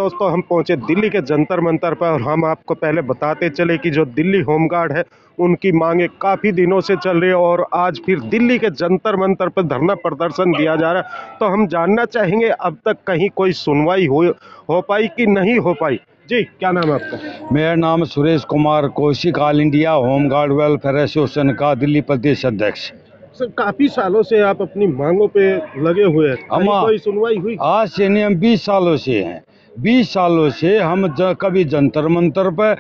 दोस्तों, हम पहुंचे दिल्ली के जंतर मंतर पर और हम आपको पहले बताते चले कि जो दिल्ली होमगार्ड है उनकी मांगे काफ़ी दिनों से चल रही है और आज फिर दिल्ली के जंतर मंतर पर धरना प्रदर्शन दिया जा रहा है। तो हम जानना चाहेंगे अब तक कहीं कोई सुनवाई हो पाई कि नहीं हो पाई। जी, क्या नाम है आपका? मेरा नाम Suresh Kumar Kaushik, all India home guard welfare association का दिल्ली प्रदेश अध्यक्ष। सर, काफ़ी सालों से आप अपनी मांगों पे लगे हुए हैं, कहीं कोई सुनवाई हुई? आज से नहीं, हम 20 सालों से हैं। 20 सालों से हम कभी जंतर मंतर पर,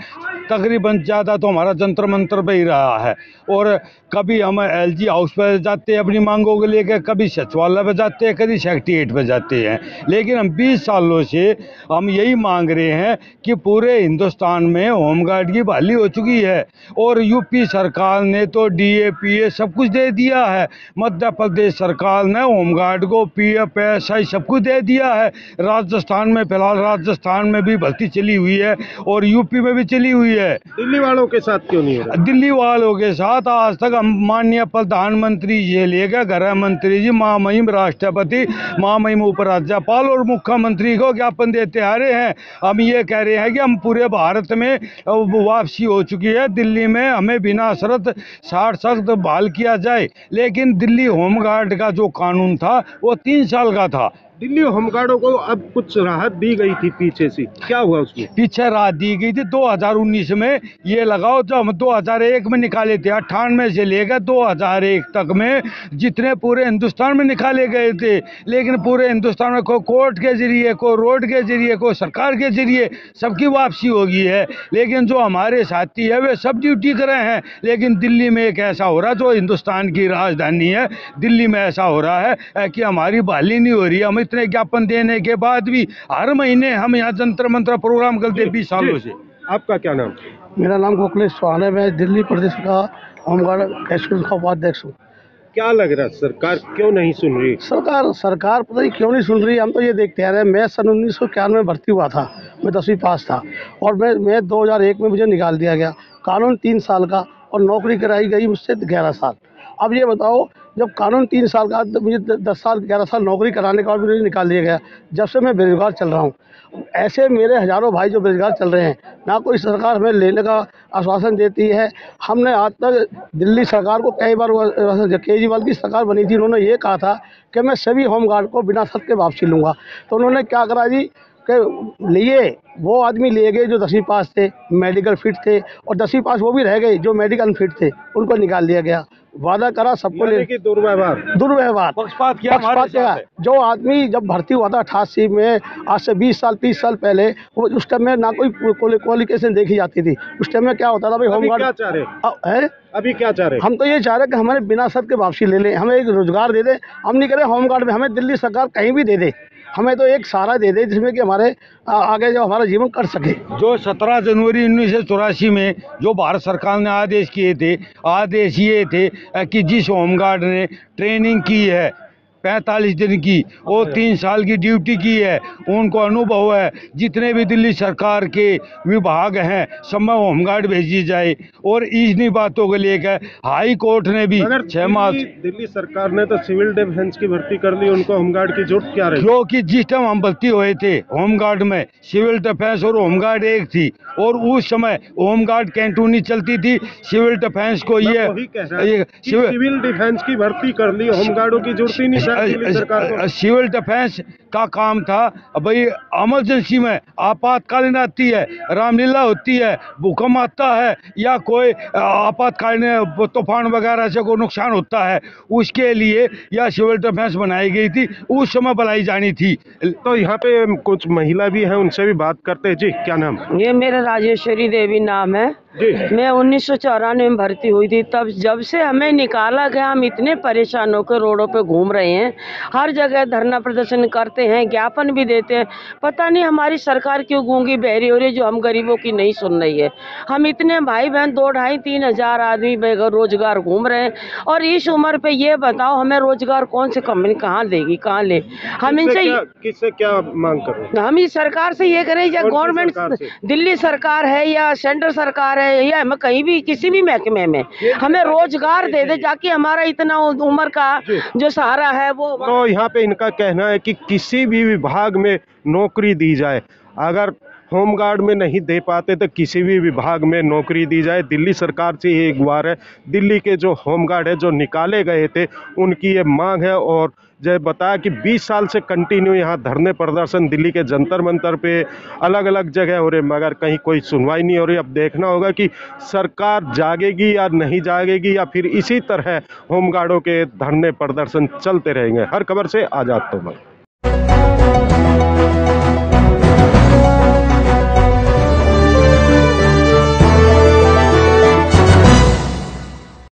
तकरीबन ज़्यादा तो हमारा जंतर मंतर पे ही रहा है, और कभी हम एलजी हाउस पर जाते हैं अपनी मांगों को लेकर, कभी सचिवालय पर जाते हैं, कभी सेक्रेटेरिएट पर जाते हैं। लेकिन हम 20 सालों से हम यही मांग रहे हैं कि पूरे हिंदुस्तान में होमगार्ड की बहाली हो चुकी है और यूपी सरकार ने तो डीएपीए सब कुछ दे दिया है। मध्य प्रदेश सरकार ने होमगार्ड को पीएफ एसआई सब कुछ दे दिया है। राजस्थान में, फिलहाल राजस्थान में भी भर्ती चली हुई है और यूपी में भी चली हुई है। दिल्ली वालों के साथ क्यों नहीं हो रहा? दिल्ली वालों के साथ आज तक हम माननीय प्रधानमंत्री जी लेकर गृह मंत्री जी, महामहिम राष्ट्रपति, महामहिम उपराज्यपाल और मुख्यमंत्री को ज्ञापन देते आ रहे हैं। हम ये कह रहे हैं कि हम पूरे भारत में वापसी हो चुकी है। दिल्ली में हमें बिना शर्त 60 बहाल किया जाए, लेकिन दिल्ली होमगार्ड का जो कानून था वो 3 साल का था। दिल्ली होमगार्डों को अब कुछ राहत दी गई थी पीछे से, क्या हुआ उसमें? पीछे राहत दी गई थी 2019 में। ये लगाओ, जब हम 2001 में निकाले थे, 98 से लेकर 2001 तक में जितने पूरे हिंदुस्तान में निकाले गए थे, लेकिन पूरे हिंदुस्तान में को कोर्ट के जरिए, को रोड के जरिए, को सरकार के जरिए सबकी वापसी हो गई है। लेकिन जो हमारे साथी है वे सब ड्यूटी कर रहे हैं। लेकिन दिल्ली में एक ऐसा हो रहा, जो हिंदुस्तान की राजधानी है, दिल्ली में ऐसा हो रहा है कि हमारी बहाली नहीं हो रही है। हम इतने ज्ञापन देने के बाद भी हर महीने हम यहाँ जंतर मंतर प्रोग्राम करते 20 सालों से। आपका क्या नाम? मेरा नाम गोखलेश चौहान है। मैं दिल्ली प्रदेश का होमगार्ड एसोसिएशन का उपाध्यक्ष हूँ। क्या लग रहा है, सरकार क्यों नहीं सुन रही? सरकार पता नहीं क्यों नहीं सुन रही। हम तो ये देखते आ रहे हैं, मैं सन 1991 में भर्ती हुआ था, मैं 10वीं पास था और मैं 2001 में मुझे निकाल दिया गया। कानून 3 साल का और नौकरी कराई गई मुझसे 11 साल। अब ये बताओ, जब कानून 3 साल का, मुझे 10 साल 11 साल नौकरी कराने के बाद मुझे निकाल दिया गया। जब से मैं बेरोजगार चल रहा हूँ। ऐसे मेरे हज़ारों भाई जो बेरोजगार चल रहे हैं, ना कोई सरकार हमें लेने का आश्वासन देती है। हमने आज तक दिल्ली सरकार को कई बार, केजरीवाल की सरकार बनी थी, उन्होंने ये कहा था कि मैं सभी होमगार्ड को बिना शर्त के वापसी लूँगा। तो उन्होंने क्या करा जी, के लिए वो आदमी लिए गए जो 10वीं पास थे, मेडिकल फिट थे, और 10वीं पास वो भी रह गए जो मेडिकल अनफिट थे, उनको निकाल दिया गया। वादा करा सबको ले, दुर्व्यवहार, पक्षपात किया। जो आदमी जब भर्ती हुआ था 88 में, आज से 20 साल 30 साल पहले, वो उस टाइम में ना कोई क्वालिफिकेशन देखी जाती थी। उस टाइम में क्या होता था भाई, होमगार्ड क्या चाह रहे हैं? अभी क्या चाह रहे हैं? हम तो ये चाह रहे हैं कि हमारे बिना शर्त के वापसी ले लें, हमें एक रोजगार दे दे। हम नहीं करें होमगार्ड में, हमें दिल्ली सरकार कहीं भी दे दे, हमें तो एक सहारा दे दे जिसमें कि हमारे आगे जो हमारा जीवन कर सके। जो 17 जनवरी 1984 में जो भारत सरकार ने आदेश किए थे, आदेश ये थे कि जिस होमगार्ड ने ट्रेनिंग की है 45 दिन की और 3 साल की ड्यूटी की है, उनको अनुभव है, जितने भी दिल्ली सरकार के विभाग हैं सब में होमगार्ड भेजी जाए। और इन्हीं बातों को लेकर हाई कोर्ट ने भी 6 माह, दिल्ली सरकार ने तो सिविल डिफेंस की भर्ती कर ली, उनको होमगार्ड की जरूरत क्या रही? क्योंकि जिस टाइम हम भर्ती हुए थे होमगार्ड में, सिविल डिफेंस और होमगार्ड एक थी, और उस समय होमगार्ड कैंटूनी चलती थी। सिविल डिफेंस को सिविल डिफेंस की भर्ती कर ली, होमगार्डों की जरूरत ही नहीं। सिविल डिफेंस का काम था भाई, इमरजेंसी में आपातकालीन आती है, रामलीला होती है, भूकंप आता है, या कोई आपातकालीन तूफान वगैरह से कोई नुकसान होता है, उसके लिए यह सिविल डिफेंस बनाई गई थी, उस समय बनाई जानी थी। तो यहाँ पे कुछ महिला भी हैं, उनसे भी बात करते हैं। जी, क्या नाम? ये मेरा राजेश्वरी देवी नाम है। मैं 1994 में भर्ती हुई थी। तब जब से हमें निकाला गया, हम इतने परेशान होकर रोडों पे घूम रहे हैं, हर जगह धरना प्रदर्शन करते हैं, ज्ञापन भी देते हैं। पता नहीं हमारी सरकार क्यों गूंगी बहरी हो रही है, जो हम गरीबों की नहीं सुन रही है। हम इतने भाई बहन 2-2.5-3 हजार आदमी बेघर रोजगार घूम रहे हैं, और इस उम्र पे ये बताओ हमें रोजगार कौन सी कंपनी कहाँ देगी, कहाँ ले? हम इनसे किससे क्या मांग कर रहे हैं? हम इस सरकार से ये करें, या गवर्नमेंट दिल्ली सरकार है या सेंट्रल सरकार है, या हमें कहीं भी किसी भी महकमे में हमें रोजगार दे दे, जाके हमारा इतना उम्र का जो सहारा है वो। तो यहाँ पे इनका कहना है कि किसी भी विभाग में नौकरी दी जाए। अगर होमगार्ड में नहीं दे पाते तो किसी भी विभाग में नौकरी दी जाए। दिल्ली सरकार से ये एक बार है, दिल्ली के जो होमगार्ड है जो निकाले गए थे उनकी ये मांग है। और जय बताया कि 20 साल से कंटिन्यू यहाँ धरने प्रदर्शन दिल्ली के जंतर मंतर पे अलग अलग जगह हो रहे, मगर कहीं कोई सुनवाई नहीं हो रही। अब देखना होगा कि सरकार जागेगी या नहीं जागेगी, या फिर इसी तरह होमगार्डों के धरने प्रदर्शन चलते रहेंगे। हर खबर से आजाद तोमर।